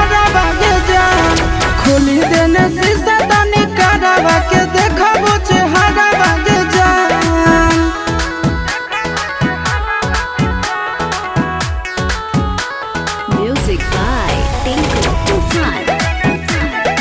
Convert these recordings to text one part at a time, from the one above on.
हरा बागे जान खोली देने शीशा तनी करवा के देखबो चेहरा बागे जान। Music by Tinku Tufan.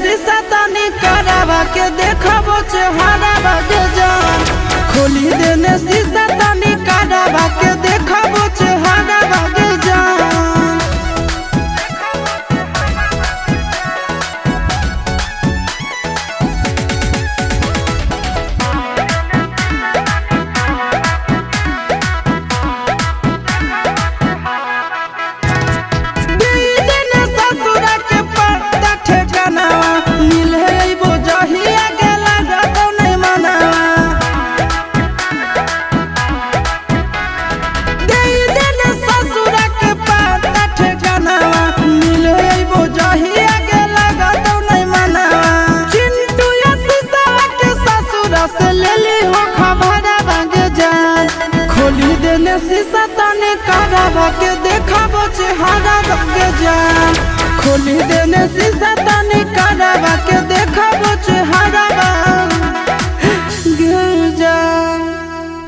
शीशा तनी करवा के देखबो चेहरा बागे जान खोली देने शीशा तनी करवा के देखबो चेहरा बागे जान। खोली देने शीशा तनी करवा के देखबो चेहरा बागे जान खोली देने शीशा तनी करवा के देखबो चेहरा।